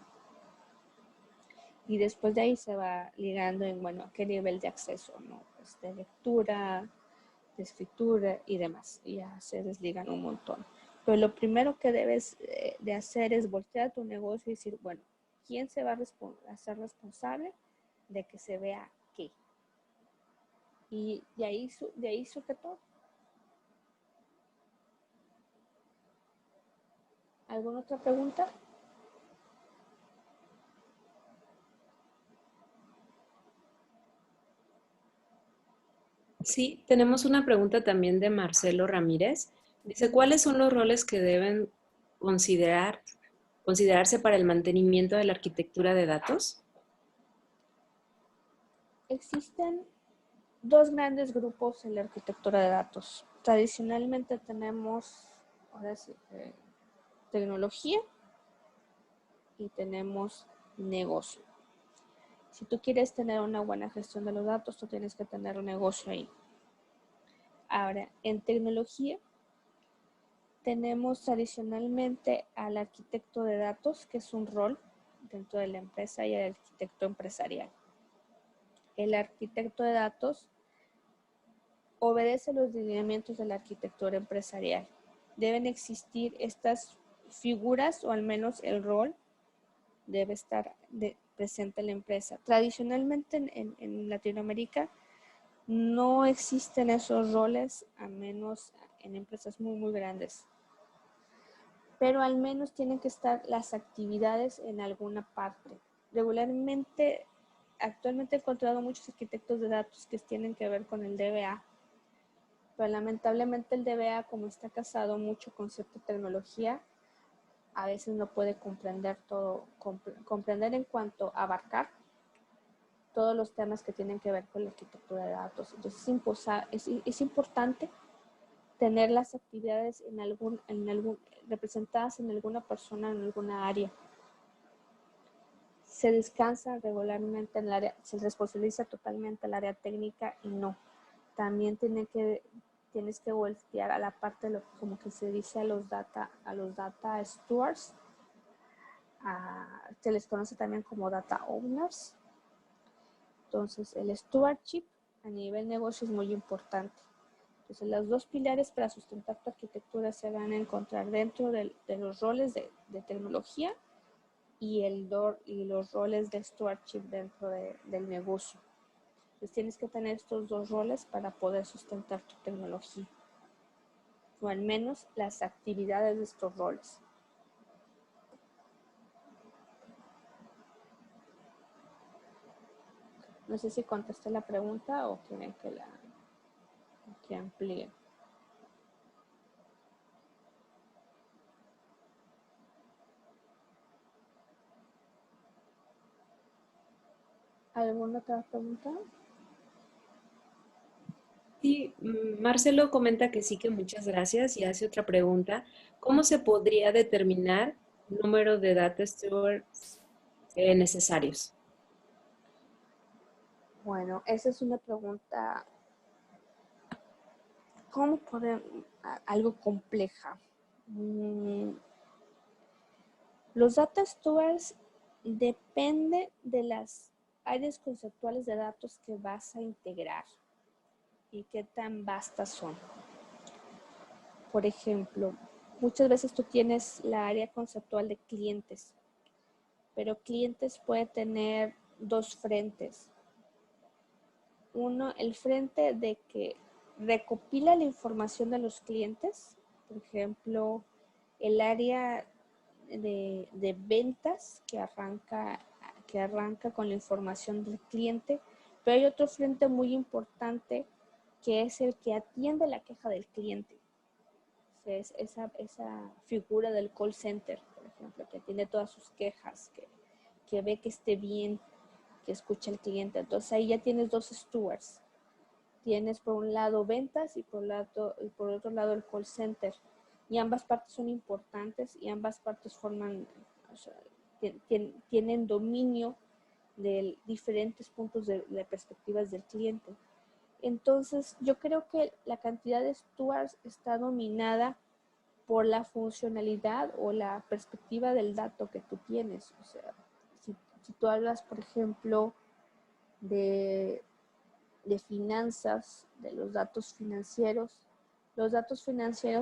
Y después de ahí se va ligando en, bueno, a qué nivel de acceso, ¿no? Pues de lectura, de escritura y demás. Y ya se desligan un montón. Pero lo primero que debes de hacer es voltear tu negocio y decir, bueno, ¿quién se va a hacer responsable de que se vea qué? Y de ahí surge todo. ¿Alguna otra pregunta? Sí, tenemos una pregunta también de Marcelo Ramírez. Dice, ¿cuáles son los roles que deben considerarse para el mantenimiento de la arquitectura de datos? Existen dos grandes grupos en la arquitectura de datos. Tradicionalmente tenemos, ahora sí, tecnología y tenemos negocio. Si tú quieres tener una buena gestión de los datos, tú tienes que tener un negocio ahí. Ahora, en tecnología tenemos tradicionalmente al arquitecto de datos, que es un rol dentro de la empresa, y al arquitecto empresarial. El arquitecto de datos obedece los lineamientos de la arquitectura empresarial. Deben existir estas figuras, o al menos el rol debe estar presente en la empresa. Tradicionalmente en Latinoamérica no existen esos roles, a menos en empresas muy, muy grandes. Pero al menos tienen que estar las actividades en alguna parte. Regularmente, actualmente he encontrado muchos arquitectos de datos que tienen que ver con el DBA, pero lamentablemente el DBA, como está casado mucho con cierta tecnología, a veces no puede comprender todo, comprender en cuanto a abarcar todos los temas que tienen que ver con la arquitectura de datos. Entonces es importante tener las actividades representadas en alguna persona, en alguna área. Se descansa regularmente en el área, se responsabiliza totalmente el área técnica y no. También tienes que voltear a la parte de como que se dice a los data stewards, se les conoce también como data owners. Entonces, el stewardship a nivel negocio es muy importante. Entonces, los dos pilares para sustentar tu arquitectura se van a encontrar dentro de los roles de tecnología y los roles de stewardship dentro del negocio. Entonces, tienes que tener estos dos roles para poder sustentar tu tecnología, o al menos las actividades de estos roles. No sé si contesté la pregunta o quieren que amplíe. ¿Alguna otra pregunta? Sí, Marcelo comenta que sí, que muchas gracias, y hace otra pregunta. ¿Cómo se podría determinar el número de data stewards necesarios? Bueno, esa es una pregunta, ¿cómo podemos? Algo compleja. Los data stewards depende de las áreas conceptuales de datos que vas a integrar y qué tan vastas son. Por ejemplo, muchas veces tú tienes la área conceptual de clientes, pero clientes puede tener dos frentes. Uno, el frente de que recopila la información de los clientes, por ejemplo, el área de ventas que que arranca con la información del cliente, pero hay otro frente muy importante que es el que atiende la queja del cliente. O sea, es esa figura del call center, por ejemplo, que atiende todas sus quejas, que ve que esté bien, que escucha al cliente. Entonces ahí ya tienes dos stewards. Tienes por un lado ventas y por otro lado el call center. Y ambas partes son importantes y ambas partes forman, o sea, tienen dominio de diferentes puntos de perspectivas del cliente. Entonces, yo creo que la cantidad de stewards está dominada por la funcionalidad o la perspectiva del dato que tú tienes. O sea, si tú hablas, por ejemplo, de finanzas, de los datos financieros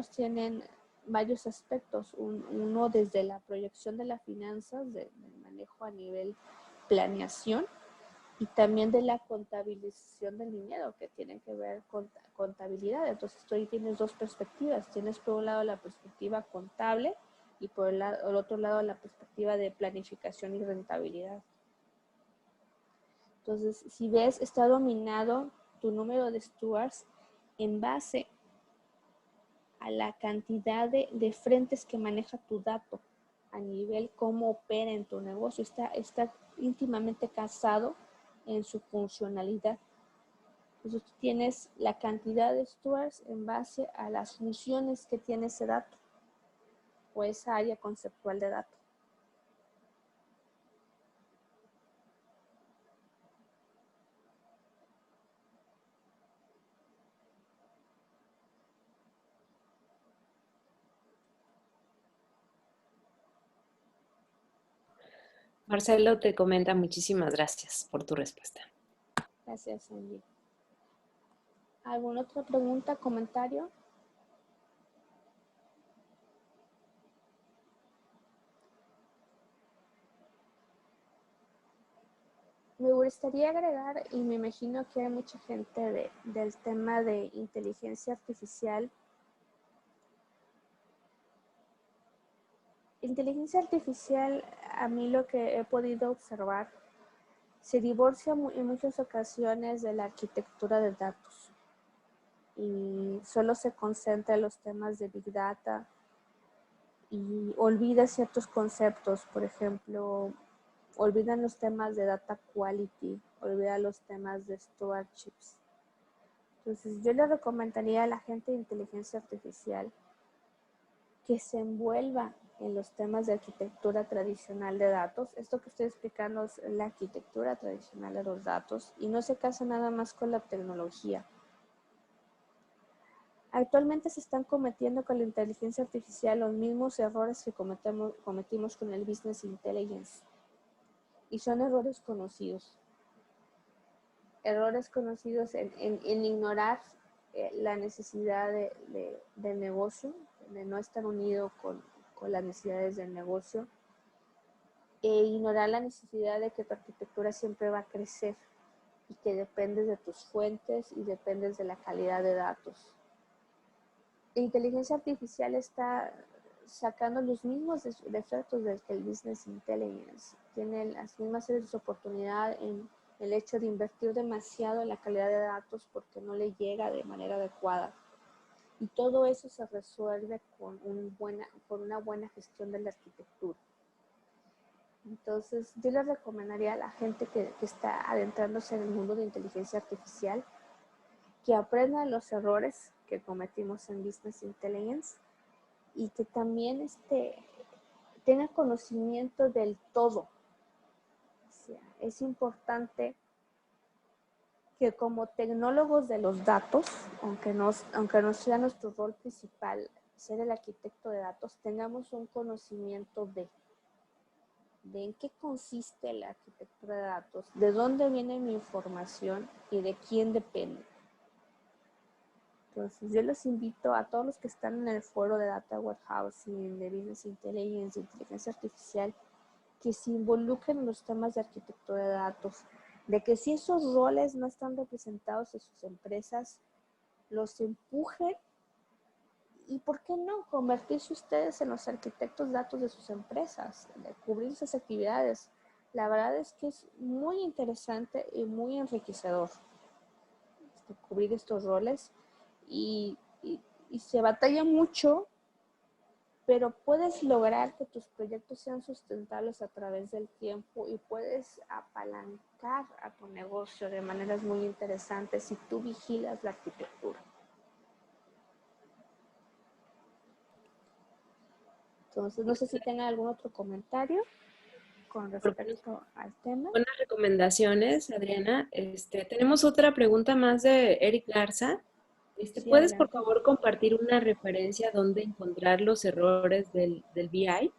tienen varios aspectos. Uno desde la proyección de las finanzas, del manejo a nivel planeación, y también de la contabilización del dinero, que tienen que ver con contabilidad. Entonces tú ahí tienes dos perspectivas. Tienes por un lado la perspectiva contable y por el otro lado la perspectiva de planificación y rentabilidad. Entonces, si ves, está dominado tu número de stewards en base a la cantidad de frentes que maneja tu dato a nivel cómo opera en tu negocio. Está íntimamente casado en su funcionalidad. Entonces tú tienes la cantidad de stewards en base a las funciones que tiene ese dato o esa área conceptual de dato. Marcelo te comenta, muchísimas gracias por tu respuesta. Gracias, Angie. ¿Alguna otra pregunta, comentario? Me gustaría agregar, y me imagino que hay mucha gente del tema de inteligencia artificial. Inteligencia artificial, a mí lo que he podido observar, se divorcia en muchas ocasiones de la arquitectura de datos y solo se concentra en los temas de Big Data y olvida ciertos conceptos. Por ejemplo, olvidan los temas de data quality, olvidan los temas de stewardships. Entonces, yo le recomendaría a la gente de inteligencia artificial que se envuelva en los temas de arquitectura tradicional de datos. Esto que estoy explicando es la arquitectura tradicional de los datos y no se casa nada más con la tecnología. Actualmente se están cometiendo con la inteligencia artificial los mismos errores que cometimos con el business intelligence. Y son errores conocidos. Errores conocidos en ignorar la necesidad del negocio, de no estar unido con las necesidades del negocio, e ignorar la necesidad de que tu arquitectura siempre va a crecer y que dependes de tus fuentes y dependes de la calidad de datos. La inteligencia artificial está sacando los mismos defectos del que el business intelligence. Tiene las mismas oportunidades en el hecho de invertir demasiado en la calidad de datos porque no le llega de manera adecuada. Y todo eso se resuelve con una buena gestión de la arquitectura. Entonces, yo les recomendaría a la gente que está adentrándose en el mundo de inteligencia artificial que aprenda los errores que cometimos en Business Intelligence y que también tenga conocimiento del todo. O sea, es importante que como tecnólogos de los datos, aunque no sea nuestro rol principal ser el arquitecto de datos, tengamos un conocimiento de en qué consiste la arquitectura de datos, de dónde viene mi información y de quién depende. Entonces, yo los invito a todos los que están en el foro de Data Warehousing, de Business Intelligence, de inteligencia artificial, que se involucren en los temas de arquitectura de datos, de que si esos roles no están representados en sus empresas, los empujen y, ¿por qué no?, convertirse ustedes en los arquitectos de datos de sus empresas, de cubrir esas actividades. La verdad es que es muy interesante y muy enriquecedor cubrir estos roles y, y se batalla mucho, pero puedes lograr que tus proyectos sean sustentables a través del tiempo y puedes apalancar a tu negocio de maneras muy interesantes si tú vigilas la arquitectura. Entonces, no sé si tengan algún otro comentario con respecto al tema. Buenas recomendaciones, Adriana. Tenemos otra pregunta más de Eric Garza. Sí, ¿Puedes, por adelante. favor, compartir una referencia donde encontrar los errores del BI?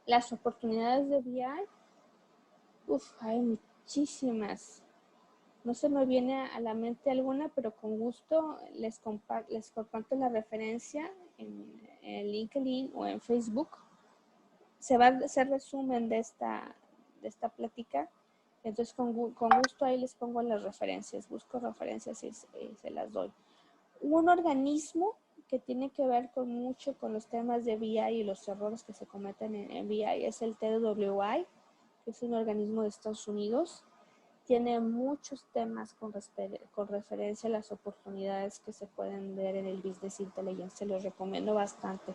Las oportunidades de BI, hay muchísimas. No se me viene a la mente alguna, pero con gusto les comparto la referencia en LinkedIn o en Facebook. Se va a hacer resumen de esta plática. Entonces, con gusto ahí les pongo las referencias. Busco referencias y se las doy. Un organismo que tiene que ver mucho con los temas de BI y los errores que se cometen en BI es el TWI, que es un organismo de Estados Unidos. Tiene muchos temas con referencia a las oportunidades que se pueden ver en el Business Intelligence. Se los recomiendo bastante.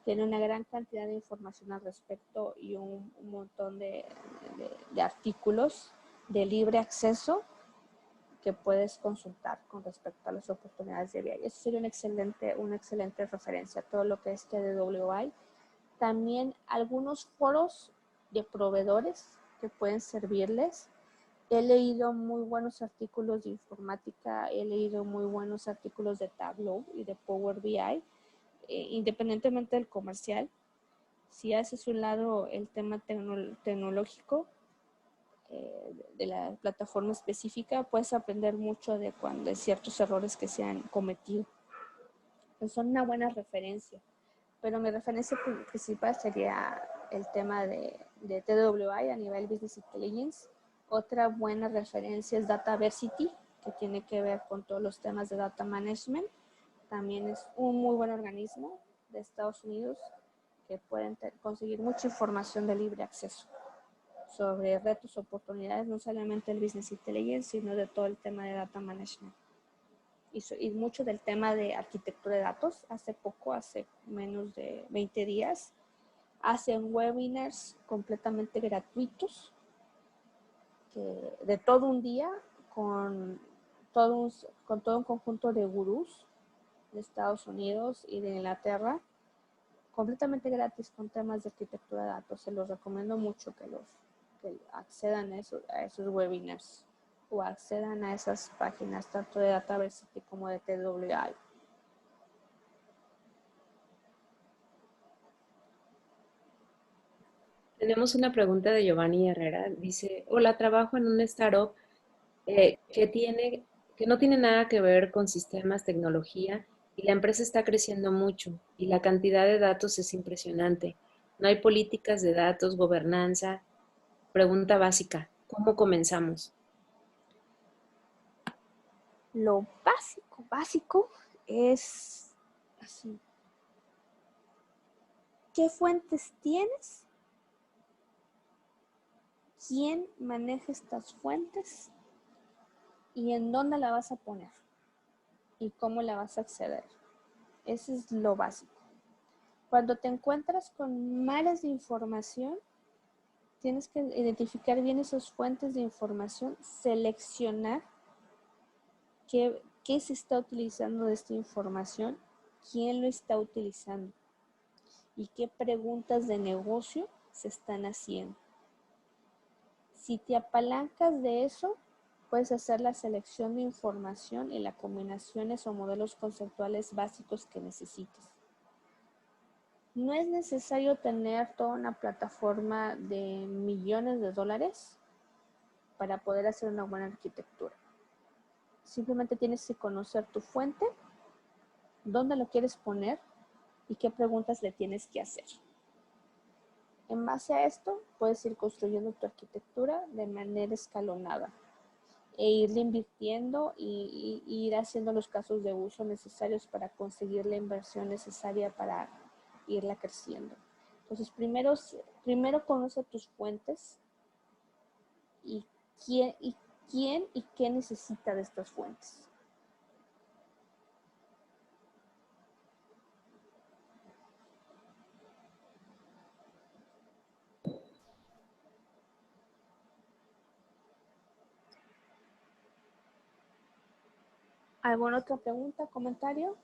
Tiene una gran cantidad de información al respecto y un montón de artículos de libre acceso que puedes consultar con respecto a las oportunidades de BI. Eso sería una excelente referencia, todo lo que es TWI. También algunos foros de proveedores que pueden servirles. He leído muy buenos artículos de informática, he leído muy buenos artículos de Tableau y de Power BI, independientemente del comercial. Si haces un lado el tema tecnológico de la plataforma específica, puedes aprender mucho de ciertos errores que se han cometido. Entonces, son una buena referencia. Pero mi referencia principal sería el tema de TWI a nivel Business Intelligence. Otra buena referencia es Dataversity, que tiene que ver con todos los temas de data management. También es un muy buen organismo de Estados Unidos que pueden conseguir mucha información de libre acceso sobre retos, oportunidades, no solamente el Business Intelligence, sino de todo el tema de data management. Y mucho del tema de arquitectura de datos. Hace menos de 20 días, hacen webinars completamente gratuitos de todo un día con todo un conjunto de gurús de Estados Unidos y de Inglaterra, completamente gratis con temas de arquitectura de datos. Se los recomiendo mucho que accedan a esos webinars o accedan a esas páginas, tanto de Dataversity como de TWI. Tenemos una pregunta de Giovanni Herrera. Dice, hola, trabajo en una startup que no tiene nada que ver con sistemas, tecnología, y la empresa está creciendo mucho y la cantidad de datos es impresionante. No hay políticas de datos, gobernanza. Pregunta básica, ¿cómo comenzamos? Lo básico es así. ¿Qué fuentes tienes? ¿Quién maneja estas fuentes? ¿Y en dónde la vas a poner? ¿Y cómo la vas a acceder? Eso es lo básico. Cuando te encuentras con mares de información, tienes que identificar bien esas fuentes de información, seleccionar qué se está utilizando de esta información, quién lo está utilizando y qué preguntas de negocio se están haciendo. Si te apalancas de eso, puedes hacer la selección de información y las combinaciones o modelos conceptuales básicos que necesites. No es necesario tener toda una plataforma de millones de dólares para poder hacer una buena arquitectura. Simplemente tienes que conocer tu fuente, dónde lo quieres poner y qué preguntas le tienes que hacer. En base a esto, puedes ir construyendo tu arquitectura de manera escalonada e irle invirtiendo y ir haciendo los casos de uso necesarios para conseguir la inversión necesaria para irla creciendo. Entonces, primero conoce tus fuentes y quién y qué necesita de estas fuentes. ¿Alguna otra pregunta, comentario?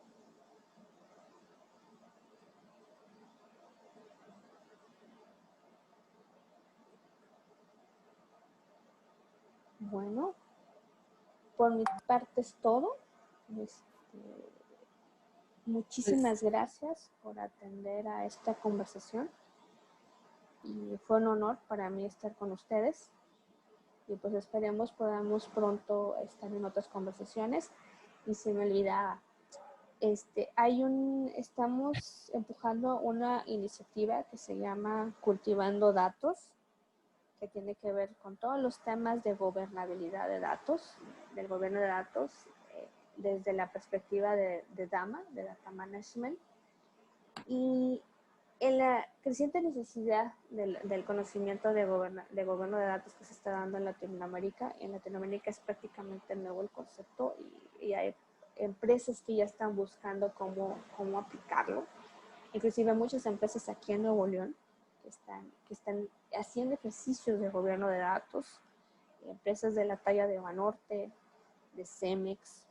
Bueno, por mi parte es todo. Muchísimas gracias por atender a esta conversación y fue un honor para mí estar con ustedes y pues esperemos podamos pronto estar en otras conversaciones. Y se me olvidaba, estamos empujando una iniciativa que se llama Cultivando Datos, que tiene que ver con todos los temas de gobernabilidad de datos, del gobierno de datos, desde la perspectiva de DAMA, de Data Management, y en la creciente necesidad del conocimiento de gobierno de datos que se está dando en Latinoamérica. En Latinoamérica es prácticamente nuevo el concepto y hay empresas que ya están buscando cómo aplicarlo. Inclusive muchas empresas aquí en Nuevo León que están haciendo ejercicios de gobierno de datos, empresas de la talla de Banorte, de Cemex.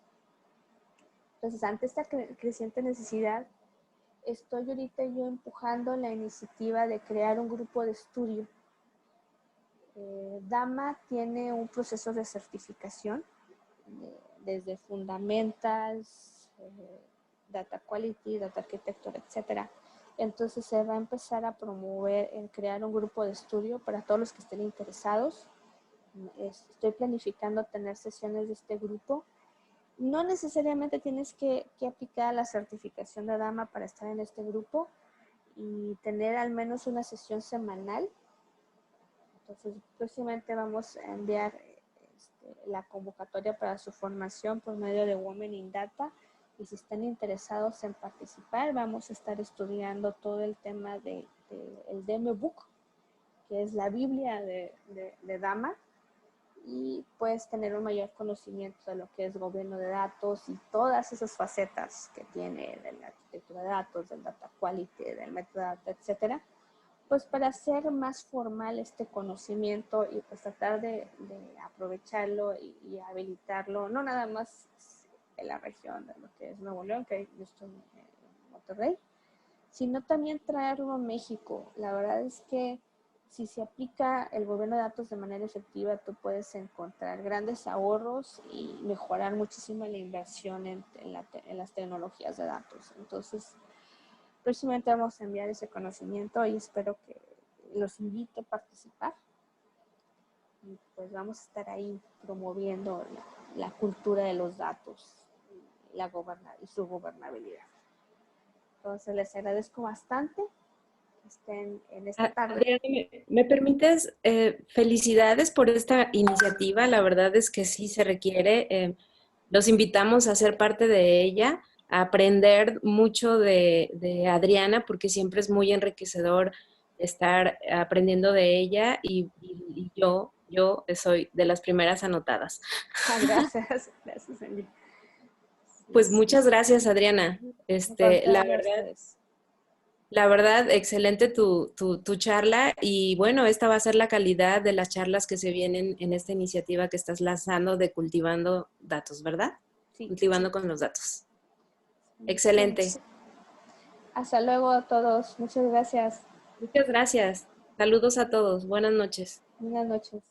Entonces, ante esta creciente necesidad, estoy ahorita yo empujando la iniciativa de crear un grupo de estudio. DAMA tiene un proceso de certificación desde Fundamentals, Data Quality, Data Architecture, etc. Entonces se va a empezar a promover en crear un grupo de estudio para todos los que estén interesados. Estoy planificando tener sesiones de este grupo. No necesariamente tienes que aplicar la certificación de DAMA para estar en este grupo y tener al menos una sesión semanal. Entonces, próximamente vamos a enviar la convocatoria para su formación por medio de Women in Data. Y si están interesados en participar, vamos a estar estudiando todo el tema del Demo Book, que es la Biblia de DAMA. Y puedes tener un mayor conocimiento de lo que es gobierno de datos y todas esas facetas que tiene de la arquitectura de datos, del data quality, del metadata, etcétera, pues para hacer más formal este conocimiento y pues tratar de aprovecharlo y habilitarlo, no nada más en la región de lo que es Nuevo León, que yo estoy en Monterrey, sino también traerlo a México. La verdad es que si se aplica el gobierno de datos de manera efectiva, tú puedes encontrar grandes ahorros y mejorar muchísimo la inversión en las tecnologías de datos. Entonces, próximamente vamos a enviar ese conocimiento y espero que los invite a participar. Y pues vamos a estar ahí promoviendo la cultura de los datos y su gobernabilidad. Entonces, les agradezco bastante. Estén en esta tarde. Adriana, ¿me permites? Felicidades por esta iniciativa. La verdad es que sí se requiere. Los invitamos a ser parte de ella, a aprender mucho de Adriana, porque siempre es muy enriquecedor estar aprendiendo de ella y yo soy de las primeras anotadas. Gracias, Angie. Pues muchas gracias, Adriana. La verdad, excelente tu charla y bueno, esta va a ser la calidad de las charlas que se vienen en esta iniciativa que estás lanzando de Cultivando Datos, ¿verdad? Sí. Cultivando con los datos. Excelente. Hasta luego a todos. Muchas gracias. Muchas gracias. Saludos a todos. Buenas noches. Buenas noches.